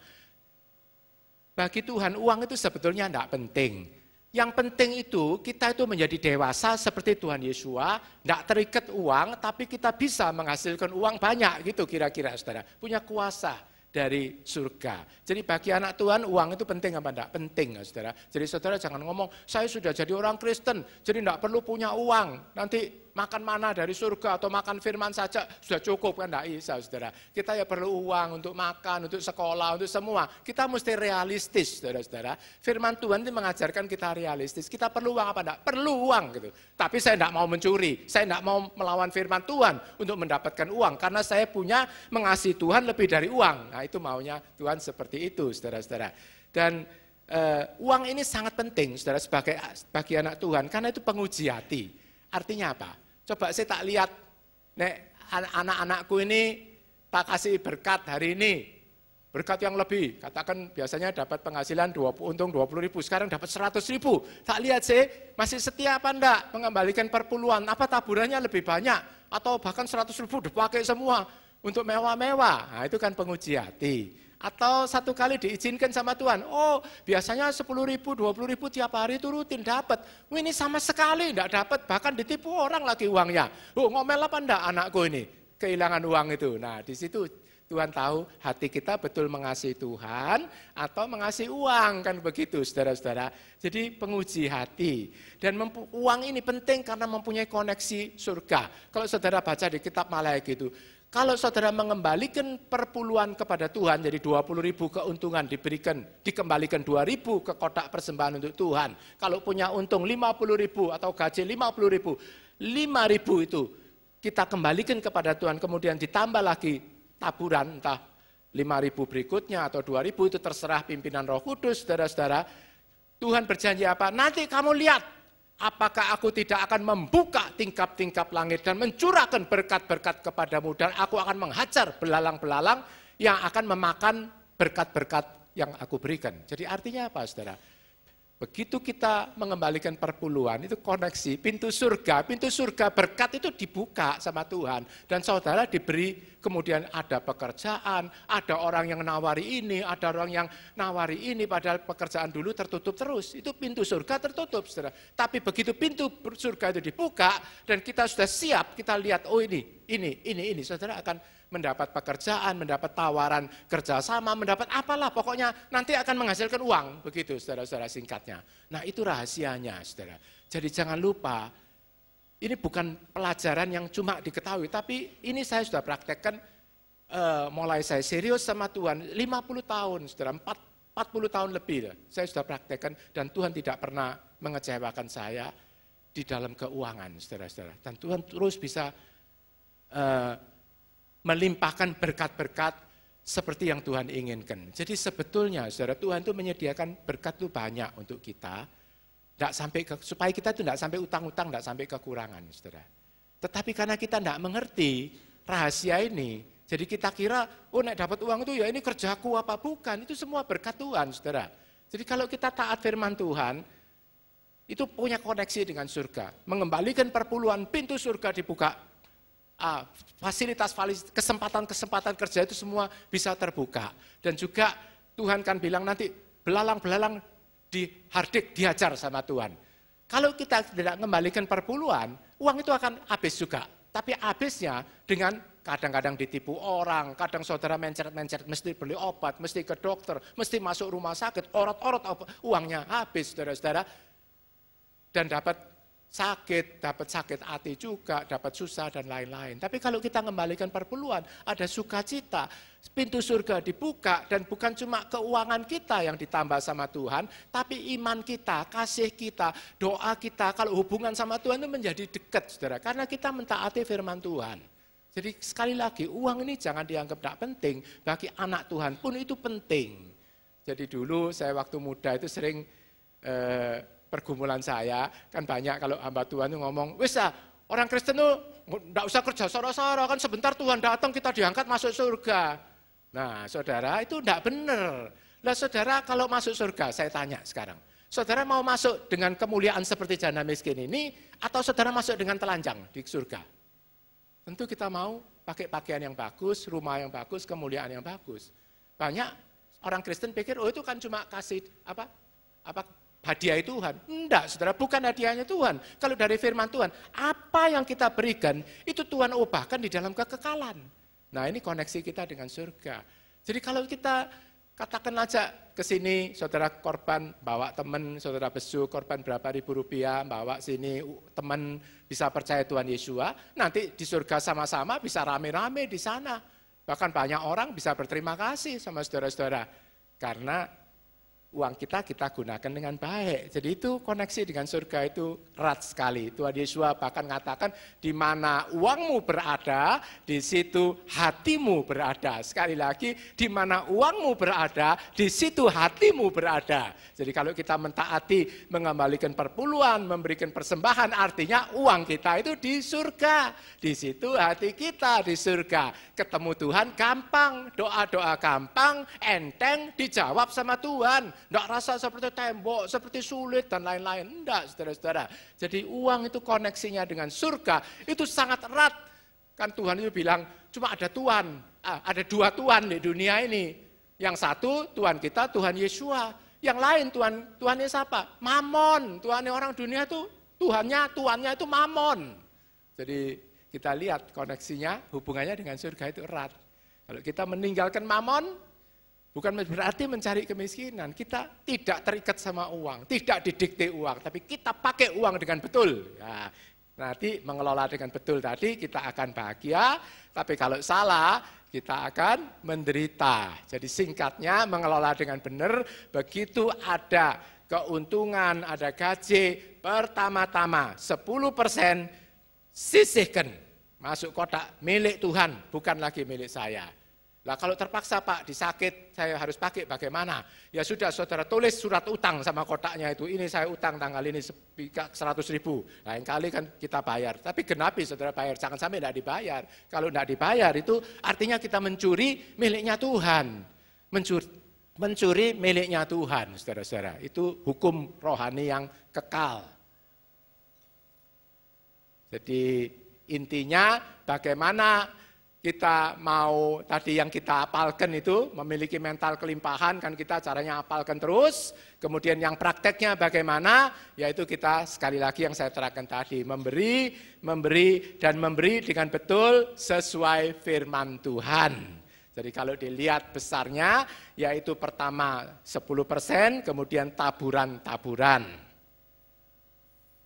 Bagi Tuhan uang itu sebetulnya tidak penting. Yang penting itu kita itu menjadi dewasa seperti Tuhan Yesus, tidak terikat uang, tapi kita bisa menghasilkan uang banyak gitu kira-kira saudara. Punya kuasa dari surga. Jadi bagi anak Tuhan uang itu penting apa enggak? Penting ya saudara. Jadi saudara jangan ngomong, saya sudah jadi orang Kristen, jadi enggak perlu punya uang. Nanti makan mana dari surga atau makan firman saja sudah cukup, kan enggak bisa saudara. Kita ya perlu uang untuk makan, untuk sekolah, untuk semua. Kita mesti realistis saudara-saudara. Firman Tuhan itu mengajarkan kita realistis. Kita perlu uang apa enggak? Perlu uang gitu. Tapi saya enggak mau mencuri, saya enggak mau melawan firman Tuhan untuk mendapatkan uang. Karena saya punya mengasihi Tuhan lebih dari uang. Nah itu maunya Tuhan seperti itu saudara-saudara. Dan uang ini sangat penting saudara bagi anak Tuhan. Karena itu penguji hati. Artinya apa? Coba saya tak lihat, nek anak-anakku ini tak kasih berkat hari ini, berkat yang lebih, katakan biasanya dapat penghasilan untung 20.000, sekarang dapat 100.000, tak lihat sih masih setia apa enggak mengembalikan perpuluhan, apa taburannya lebih banyak, atau bahkan 100.000 dipakai semua untuk mewah-mewah, nah itu kan penguji hati. Atau satu kali diizinkan sama Tuhan, oh biasanya 10.000, 20.000 tiap hari itu rutin dapat. Ini sama sekali enggak dapat, bahkan ditipu orang lagi uangnya. Oh ngomel apa enggak anakku ini, kehilangan uang itu. Nah di situ Tuhan tahu hati kita betul mengasihi Tuhan atau mengasihi uang, kan begitu saudara-saudara. Jadi penguji hati. Dan uang ini penting karena mempunyai koneksi surga. Kalau saudara baca di kitab Maleakhi itu, kalau saudara mengembalikan perpuluhan kepada Tuhan, jadi 20.000 keuntungan dikembalikan 2.000 ke kotak persembahan untuk Tuhan. Kalau punya untung 50.000 atau gaji 50.000, 5.000 itu kita kembalikan kepada Tuhan, kemudian ditambah lagi taburan, entah 5.000 berikutnya atau 2.000 itu terserah pimpinan Roh Kudus, saudara-saudara. Tuhan berjanji apa? Nanti kamu lihat. Apakah aku tidak akan membuka tingkap-tingkap langit dan mencurahkan berkat-berkat kepadamu dan aku akan menghajar belalang-belalang yang akan memakan berkat-berkat yang aku berikan. Jadi artinya apa saudara? Begitu kita mengembalikan perpuluhan, itu koneksi, pintu surga berkat itu dibuka sama Tuhan. Dan saudara diberi, kemudian ada pekerjaan, ada orang yang nawari ini, ada orang yang nawari ini, padahal pekerjaan dulu tertutup terus. Itu pintu surga tertutup, saudara. Tapi begitu pintu surga itu dibuka, dan kita sudah siap, kita lihat, oh ini, saudara akan mendapat pekerjaan, mendapat tawaran kerjasama, mendapat apalah, pokoknya nanti akan menghasilkan uang, begitu saudara-saudara singkatnya. Nah itu rahasianya saudara. Jadi jangan lupa, ini bukan pelajaran yang cuma diketahui, tapi ini saya sudah praktekkan mulai saya serius sama Tuhan, 50 tahun saudara, 40 tahun lebih saya sudah praktekkan dan Tuhan tidak pernah mengecewakan saya di dalam keuangan saudara-saudara. Dan Tuhan terus bisa melimpahkan berkat-berkat seperti yang Tuhan inginkan. Jadi sebetulnya saudara, Tuhan itu menyediakan berkat itu banyak untuk kita, supaya kita itu tidak sampai utang-utang, tidak sampai kekurangan saudara. Tetapi karena kita tidak mengerti rahasia ini, jadi kita kira, oh nek dapat uang itu ya ini kerjaku apa, bukan, itu semua berkat Tuhan saudara. Jadi kalau kita taat firman Tuhan, itu punya koneksi dengan surga. Mengembalikan perpuluhan, pintu surga dibuka. Fasilitas, kesempatan-kesempatan kerja itu semua bisa terbuka. Dan juga Tuhan kan bilang nanti belalang-belalang dihardik, dihajar sama Tuhan. Kalau kita tidak mengembalikan perpuluhan, uang itu akan habis juga. Tapi habisnya dengan kadang-kadang ditipu orang, kadang saudara mencret-mencret, mesti beli obat, mesti ke dokter, mesti masuk rumah sakit, orot-orot uangnya habis, saudara-saudara. Dan dapat sakit hati juga, dapat susah dan lain-lain. Tapi kalau kita mengembalikan perpuluhan, ada sukacita, pintu surga dibuka, dan bukan cuma keuangan kita yang ditambah sama Tuhan, tapi iman kita, kasih kita, doa kita, kalau hubungan sama Tuhan itu menjadi dekat, saudara. Karena kita mentaati firman Tuhan. Jadi sekali lagi, uang ini jangan dianggap tidak penting, bagi anak Tuhan pun itu penting. Jadi dulu saya waktu muda itu sering pergumulan saya, kan banyak kalau hamba Tuhan itu ngomong, wis orang Kristen itu tidak usah kerja soro-soro, kan sebentar Tuhan datang kita diangkat masuk surga. Nah saudara itu tidak benar. Lah saudara kalau masuk surga, saya tanya sekarang, saudara mau masuk dengan kemuliaan seperti janda miskin ini, atau saudara masuk dengan telanjang di surga? Tentu kita mau pakai pakaian yang bagus, rumah yang bagus, kemuliaan yang bagus. Banyak orang Kristen pikir, oh itu kan cuma kasih hadiah Tuhan. Enggak, saudara, bukan hadiahnya Tuhan. Kalau dari firman Tuhan, apa yang kita berikan, itu Tuhan ubahkan di dalam kekekalan. Nah ini koneksi kita dengan surga. Jadi kalau kita katakan aja ke sini, saudara korban, bawa teman, saudara besuk, korban berapa ribu rupiah, bawa sini, teman bisa percaya Tuhan Yesua, nanti di surga sama-sama bisa rame-rame di sana. Bahkan banyak orang bisa berterima kasih sama saudara-saudara. Karena uang kita gunakan dengan baik. Jadi itu koneksi dengan surga itu erat sekali. Tuhan Yesus bahkan mengatakan, di mana uangmu berada, di situ hatimu berada. Sekali lagi, di mana uangmu berada, di situ hatimu berada. Jadi kalau kita mentaati, mengembalikan perpuluhan, memberikan persembahan, artinya uang kita itu di surga. Di situ hati kita di surga. Ketemu Tuhan gampang, doa-doa gampang, enteng, dijawab sama Tuhan. Tidak rasa seperti tembok, seperti sulit dan lain-lain. Tidak, saudara-saudara. Jadi uang itu koneksinya dengan surga, itu sangat erat. Kan Tuhan itu bilang, cuma ada Tuhan, ada dua Tuhan di dunia ini. Yang satu Tuhan kita, Tuhan Yesua. Yang lain Tuhannya siapa? Mamon. Tuhannya orang dunia itu, Tuhannya itu Mamon. Jadi kita lihat koneksinya, hubungannya dengan surga itu erat. Kalau kita meninggalkan Mamon, bukan berarti mencari kemiskinan, kita tidak terikat sama uang, tidak didikte uang, tapi kita pakai uang dengan betul. Ya, nanti mengelola dengan betul tadi kita akan bahagia, tapi kalau salah kita akan menderita. Jadi singkatnya mengelola dengan benar, begitu ada keuntungan, ada gaji, pertama-tama 10% sisihkan, masuk kotak milik Tuhan, bukan lagi milik saya. Lah kalau terpaksa Pak disakit, saya harus pakai bagaimana? Ya sudah saudara tulis surat utang sama kotaknya itu, ini saya utang tanggal ini 100.000, lain kali kan kita bayar. Tapi genapi saudara bayar, jangan sampai tidak dibayar. Kalau tidak dibayar itu artinya kita mencuri miliknya Tuhan. Mencuri miliknya Tuhan, saudara-saudara. Itu hukum rohani yang kekal. Jadi intinya bagaimana kita mau tadi yang kita hafalkan itu memiliki mental kelimpahan, kan kita caranya hafalkan terus. Kemudian yang prakteknya bagaimana, yaitu kita sekali lagi yang saya terangkan tadi, memberi dengan betul sesuai firman Tuhan. Jadi kalau dilihat besarnya, yaitu pertama 10%, kemudian taburan-taburan.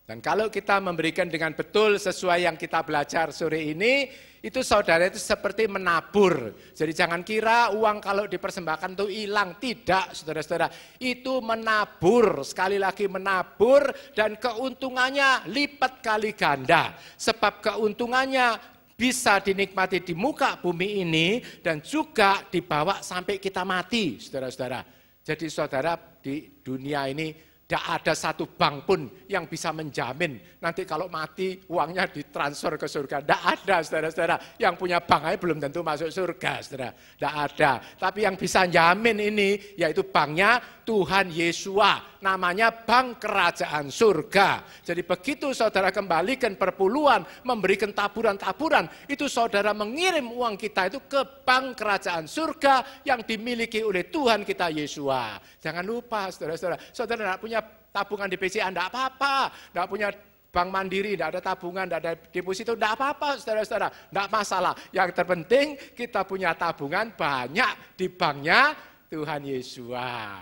Dan kalau kita memberikan dengan betul sesuai yang kita belajar sore ini, itu saudara itu seperti menabur. Jadi jangan kira uang kalau dipersembahkan itu hilang. Tidak, saudara-saudara. Itu menabur, sekali lagi menabur, dan keuntungannya lipat kali ganda. Sebab keuntungannya bisa dinikmati di muka bumi ini, dan juga dibawa sampai kita mati, saudara-saudara. Jadi saudara di dunia ini, Tidak ada satu bank pun yang bisa menjamin nanti kalau mati uangnya ditransfer ke surga. Tidak ada, saudara-saudara. Yang punya bank aja belum tentu masuk surga, saudara. Tidak ada. Tapi yang bisa jamin ini yaitu banknya Tuhan Yesua. Namanya Bank Kerajaan Surga. Jadi begitu saudara kembalikan perpuluhan, memberikan taburan-taburan, itu saudara mengirim uang kita itu ke Bank Kerajaan Surga yang dimiliki oleh Tuhan kita Yesua. Jangan lupa saudara-saudara, saudara tidak punya tabungan di BCA, tidak apa-apa. Tidak punya Bank Mandiri, tidak ada tabungan, tidak ada deposito, tidak apa-apa saudara-saudara. Tidak masalah. Yang terpenting kita punya tabungan banyak di banknya Tuhan Yesua.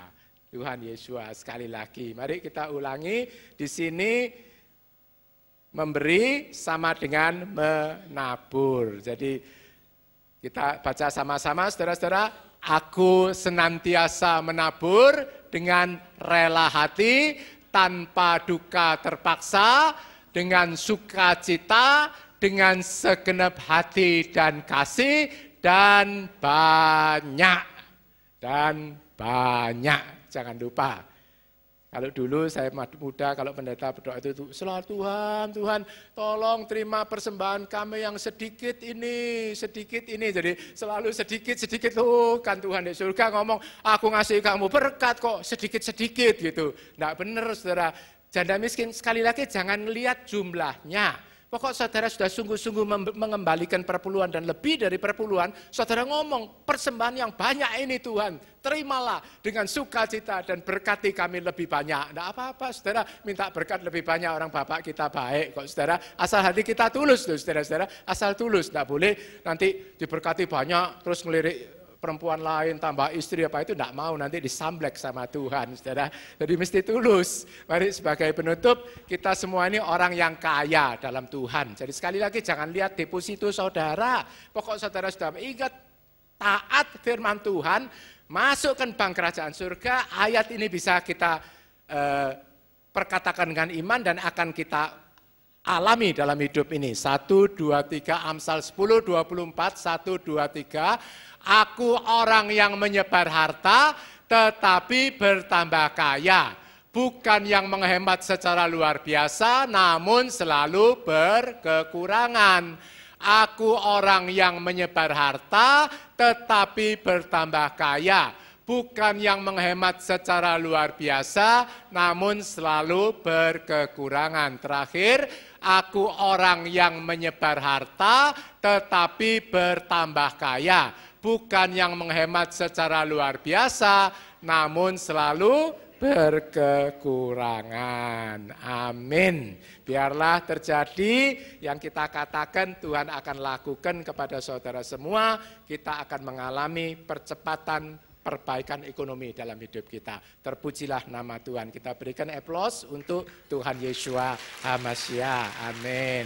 Tuhan Yesua sekali lagi. Mari kita ulangi di sini, memberi sama dengan menabur. Jadi kita baca sama-sama saudara-saudara. Aku senantiasa menabur dengan rela hati, tanpa duka terpaksa, dengan sukacita, dengan segenap hati dan kasih, dan banyak. Dan banyak. Jangan lupa, kalau dulu saya muda, kalau pendeta berdoa itu selalu Tuhan, tolong terima persembahan kami yang sedikit ini. Jadi selalu sedikit, kan Tuhan di surga ngomong, aku ngasih kamu berkat kok sedikit-sedikit gitu. Tidak benar saudara, janda miskin sekali lagi jangan lihat jumlahnya. Pokok saudara sudah sungguh-sungguh mengembalikan perpuluhan dan lebih dari perpuluhan, saudara ngomong, persembahan yang banyak ini Tuhan, terimalah dengan sukacita dan berkati kami lebih banyak. Tidak apa-apa saudara, minta berkat lebih banyak, orang Bapak kita baik kok saudara, asal hati kita tulus tuh saudara-saudara, asal tulus, tidak boleh nanti diberkati banyak, terus ngelirik perempuan lain, tambah istri apa itu, tidak mau nanti disamblek sama Tuhan, saudara. Jadi mesti tulus. Mari sebagai penutup, kita semua ini orang yang kaya dalam Tuhan. Jadi sekali lagi jangan lihat deposito saudara. Pokok saudara sudah ingat, taat firman Tuhan, masukkan Bank Kerajaan Surga, ayat ini bisa kita perkatakan dengan iman dan akan kita alami dalam hidup ini. 1, 2, 3, Amsal 10, 24, 1, 2, 3. Aku orang yang menyebar harta, tetapi bertambah kaya. Bukan yang menghemat secara luar biasa, namun selalu berkekurangan. Aku orang yang menyebar harta, tetapi bertambah kaya. Bukan yang menghemat secara luar biasa, namun selalu berkekurangan. Terakhir, aku orang yang menyebar harta, tetapi bertambah kaya. Bukan yang menghemat secara luar biasa, namun selalu berkekurangan. Amin. Biarlah terjadi yang kita katakan Tuhan akan lakukan kepada saudara semua. Kita akan mengalami percepatan perbaikan ekonomi dalam hidup kita. Terpujilah nama Tuhan. Kita berikan aplaus untuk Tuhan Yesua HaMashiach. Amin.